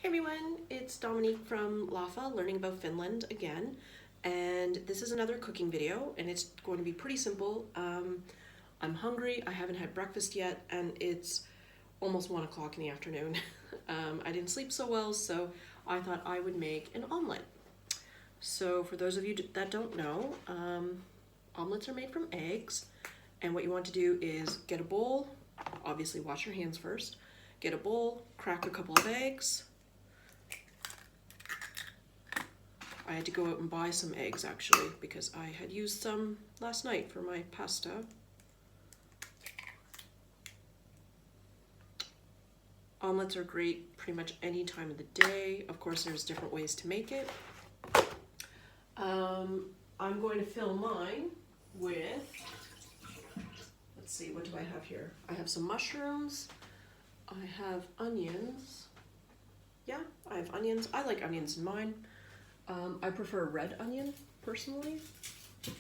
Hey everyone, it's Dominique from LAFA, learning about Finland again, and this is another cooking video, and it's going to be pretty simple. I'm hungry, I haven't had breakfast yet, and it's almost 1 o'clock in the afternoon. I didn't sleep so well, so I thought I would make an omelette. So for those of you that don't know, omelets are made from eggs, and what you want to do is get a bowl, obviously wash your hands first, get a bowl, crack a couple of eggs. I had to go out and buy some eggs actually because I had used some last night for my pasta. Omelets are great pretty much any time of the day. Of course, there's different ways to make it. I'm going to fill mine with, let's see, what do I have here? I have some mushrooms. I have onions. Yeah, I have onions. I like onions in mine. I prefer red onion, personally. Here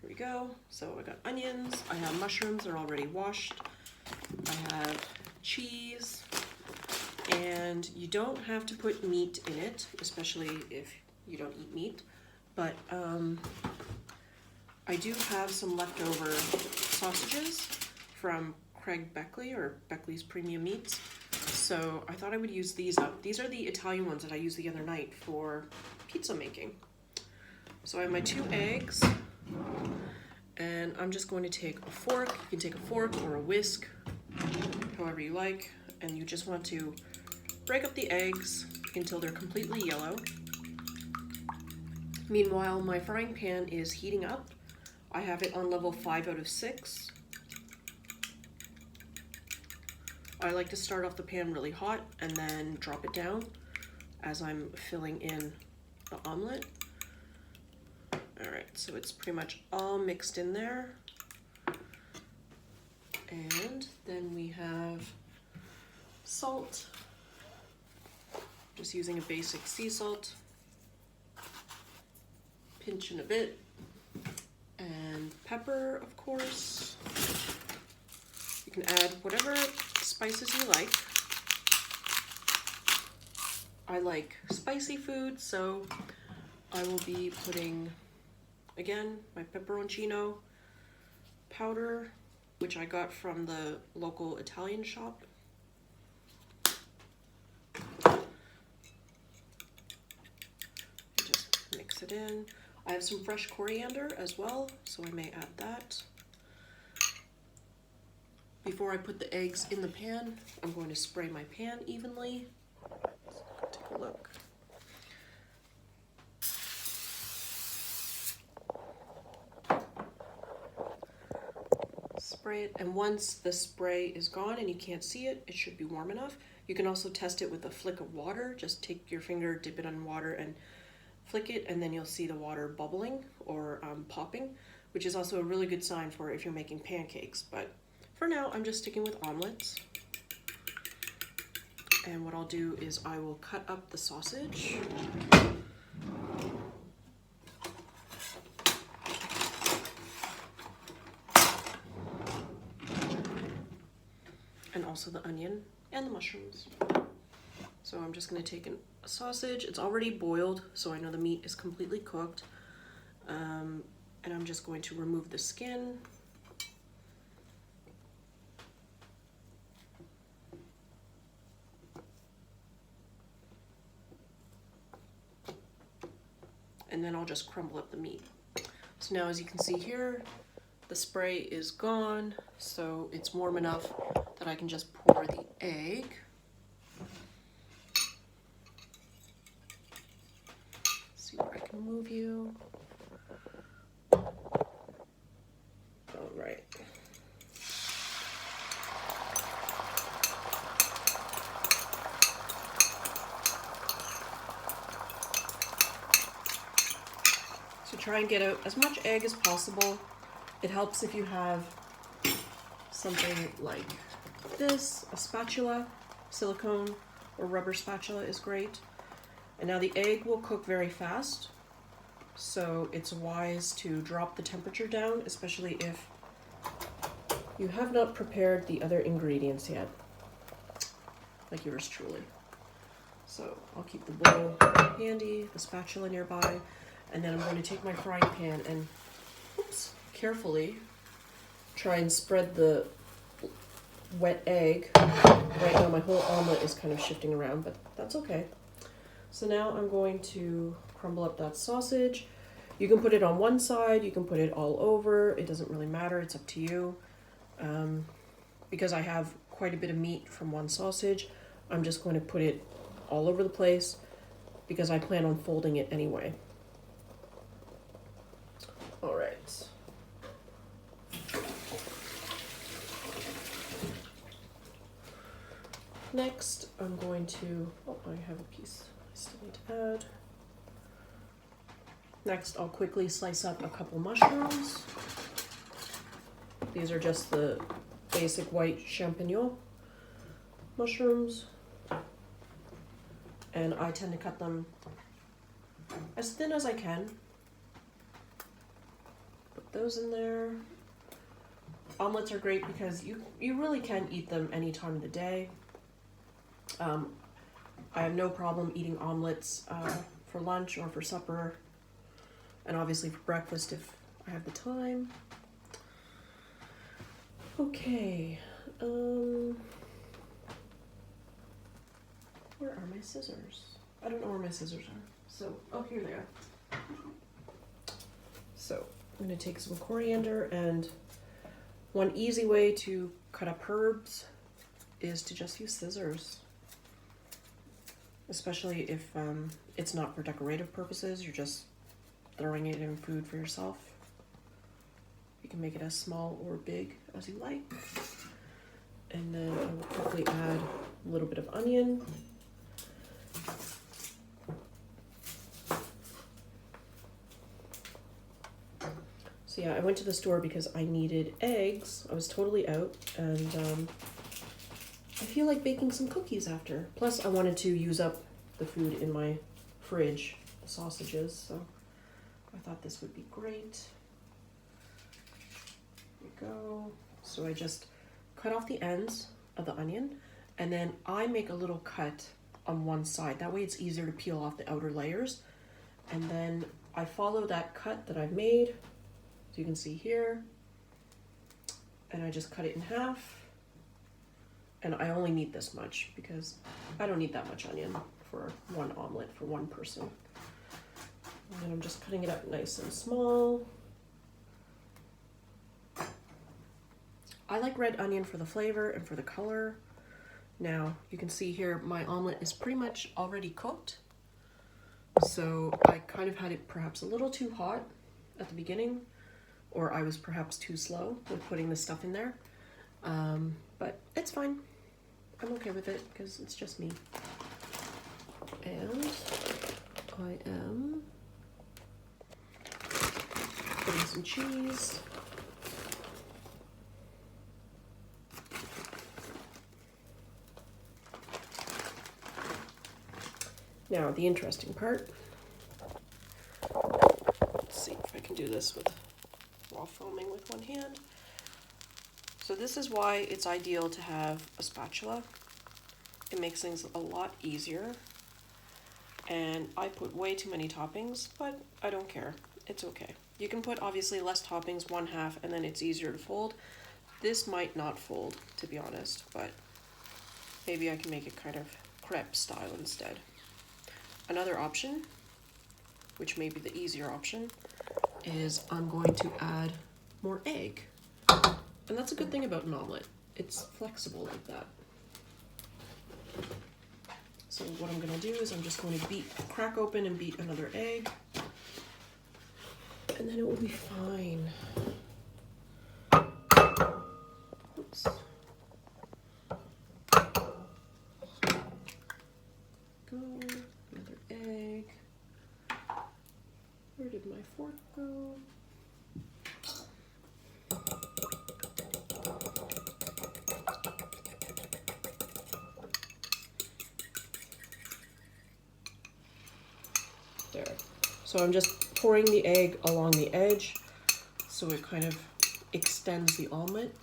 we go. So I got onions, I have mushrooms, they're already washed. I have cheese, and you don't have to put meat in it, especially if you don't eat meat. But I do have some leftover sausages from Beckley or Beckley's Premium Meats. So I thought I would use these up. These are the Italian ones that I used the other night for pizza making. So I have my 2 eggs, and I'm just going to take a fork. You can take a fork or a whisk, however you like, and you just want to break up the eggs until they're completely yellow. Meanwhile, my frying pan is heating up. I have it on level 5 out of 6. I like to start off the pan really hot and then drop it down as I'm filling in the omelet. Alright, so it's pretty much all mixed in there. And then we have salt. Just using a basic sea salt. Pinch in a bit. And pepper, of course. You can add whatever spices you like. I like spicy food, so I will be putting, again, my pepperoncino powder, which I got from the local Italian shop. Just mix it in. I have some fresh coriander as well, so I may add that. Before I put the eggs in the pan, I'm going to spray my pan evenly. Let's take a look. Spray it, and once the spray is gone and you can't see it, it should be warm enough. You can also test it with a flick of water. Just take your finger, dip it in water, and flick it, and then you'll see the water bubbling or popping, which is also a really good sign for if you're making pancakes. But for now, I'm just sticking with omelets. And what I'll do is I will cut up the sausage. And also the onion and the mushrooms. So I'm just gonna take a sausage. It's already boiled, so I know the meat is completely cooked. And I'm just going to remove the skin. And then I'll just crumble up the meat. So now, as you can see here, the spray is gone, so it's warm enough that I can just pour the egg. Let's see where I can move you. All right. So try and get out as much egg as possible. It helps if you have something like this, a spatula, silicone or rubber spatula is great. And now the egg will cook very fast, so it's wise to drop the temperature down, especially if you have not prepared the other ingredients yet, like yours truly. So I'll keep the bowl handy, the spatula nearby, and then I'm going to take my frying pan and, oops, carefully try and spread the wet egg. Right now my whole omelet is kind of shifting around, but that's okay. So now I'm going to crumble up that sausage. You can put it on one side, you can put it all over, it doesn't really matter, it's up to you. Because I have quite a bit of meat from one sausage, I'm just going to put it all over the place because I plan on folding it anyway. All right. Next, I'm going to, oh, I have a piece I still need to add. Next, I'll quickly slice up a couple mushrooms. These are just the basic white champignon mushrooms. And I tend to cut them as thin as I can. Put those in there. Omelets are great because you really can eat them any time of the day. I have no problem eating omelets for lunch or for supper, and obviously for breakfast if I have the time. Okay, where are my scissors? I don't know where my scissors are. So, oh, here they are. So, I'm going to take some coriander, and one easy way to cut up herbs is to just use scissors. Especially if it's not for decorative purposes, you're just throwing it in food for yourself. You can make it as small or big as you like. And then I will quickly add a little bit of onion. So yeah, I went to the store because I needed eggs. I was totally out, and I feel like baking some cookies after. Plus, I wanted to use up the food in my fridge, the sausages, so I thought this would be great. There we go. So I just cut off the ends of the onion, and then I make a little cut on one side. That way it's easier to peel off the outer layers. And then I follow that cut that I've made, so you can see here, and I just cut it in half. And I only need this much because I don't need that much onion for one omelet for one person. And then I'm just cutting it up nice and small. I like red onion for the flavor and for the color. Now, you can see here my omelet is pretty much already cooked. So I kind of had it perhaps a little too hot at the beginning, or I was perhaps too slow with putting the stuff in there. But it's fine. I'm okay with it because it's just me. And I am putting some cheese. Now, the interesting part. Let's see if I can do this while filming with one hand. So this is why it's ideal to have a spatula. It makes things a lot easier. And I put way too many toppings, but I don't care. It's okay. You can put obviously less toppings, 1/2, and then it's easier to fold. This might not fold, to be honest, but maybe I can make it kind of crepe style instead. Another option, which may be the easier option, is I'm going to add more egg. And that's a good thing about an omelet. It's flexible like that. So what I'm gonna do is I'm just going to crack open and beat another egg. And then it will be fine. Oops. Go, another egg. Where did my fork go? There. So I'm just pouring the egg along the edge so it kind of extends the omelet.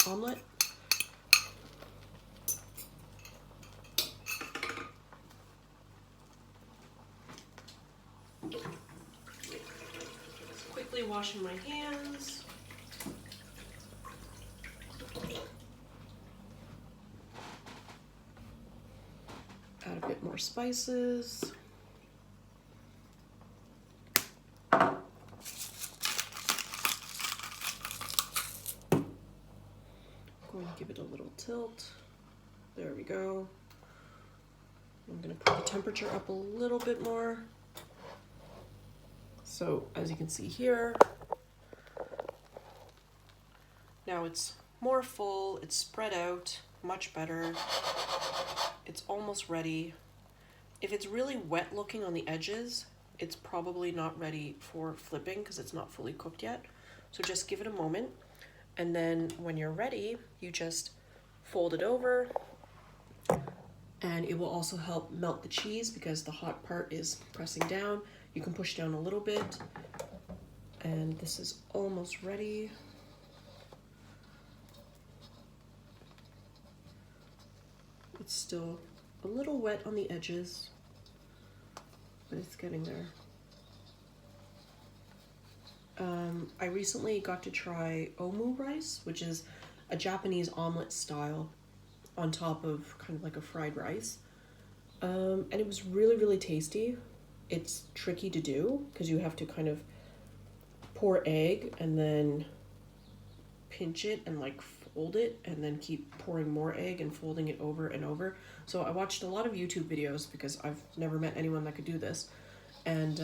quickly washing my hands. Add a bit more spices. Going to give it a little tilt. There we go. I'm going to put the temperature up a little bit more. So as you can see here, now it's more full, it's spread out, much better. It's almost ready. If it's really wet looking on the edges, it's probably not ready for flipping because it's not fully cooked yet. So just give it a moment. And then when you're ready, you just fold it over, and it will also help melt the cheese because the hot part is pressing down. You can push down a little bit, and this is almost ready. It's still a little wet on the edges, but it's getting there. I recently got to try omu rice, which is a Japanese omelet style on top of kind of like a fried rice. And it was really, really tasty. It's tricky to do because you have to kind of pour egg and then pinch it and like fold it and then keep pouring more egg and folding it over and over. So I watched a lot of YouTube videos because I've never met anyone that could do this. And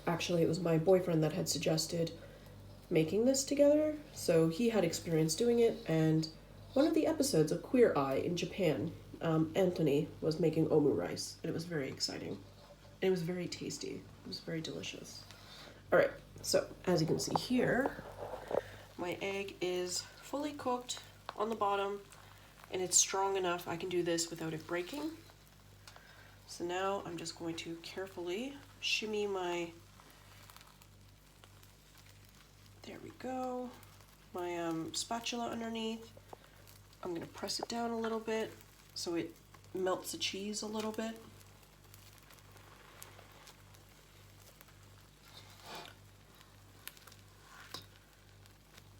actually it was my boyfriend that had suggested making this together. So he had experience doing it, and one of the episodes of Queer Eye in Japan, Anthony was making omu rice, and it was very exciting. And it was very tasty. It was very delicious. All right, so as you can see here, my egg is fully cooked on the bottom, and it's strong enough I can do this without it breaking. So now I'm just going to carefully shimmy my, there we go, my spatula underneath. I'm going to press it down a little bit so it melts the cheese a little bit.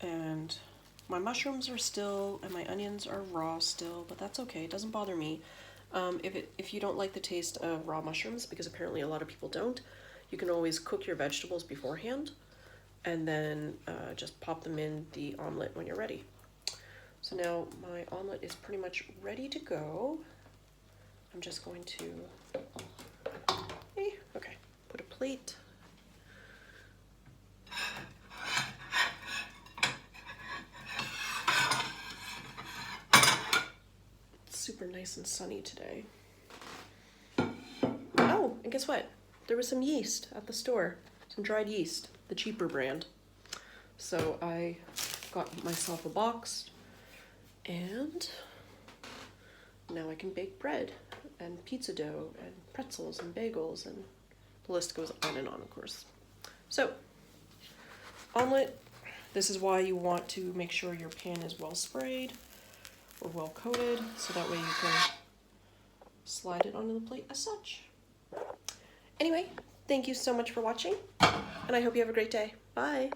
And my mushrooms are still, and my onions are raw still, but that's okay, it doesn't bother me. If you don't like the taste of raw mushrooms, because apparently a lot of people don't, you can always cook your vegetables beforehand and then just pop them in the omelet when you're ready. So now my omelet is pretty much ready to go. I'm just going to, okay, put a plate. It's super nice and sunny today. Oh, and guess what? There was some yeast at the store, some dried yeast, the cheaper brand. So I got myself a box, and now I can bake bread and pizza dough and pretzels and bagels, and the list goes on and on, of course. So, omelet, this is why you want to make sure your pan is well sprayed or well coated, so that way you can slide it onto the plate as such. Anyway, thank you so much for watching, and I hope you have a great day. Bye!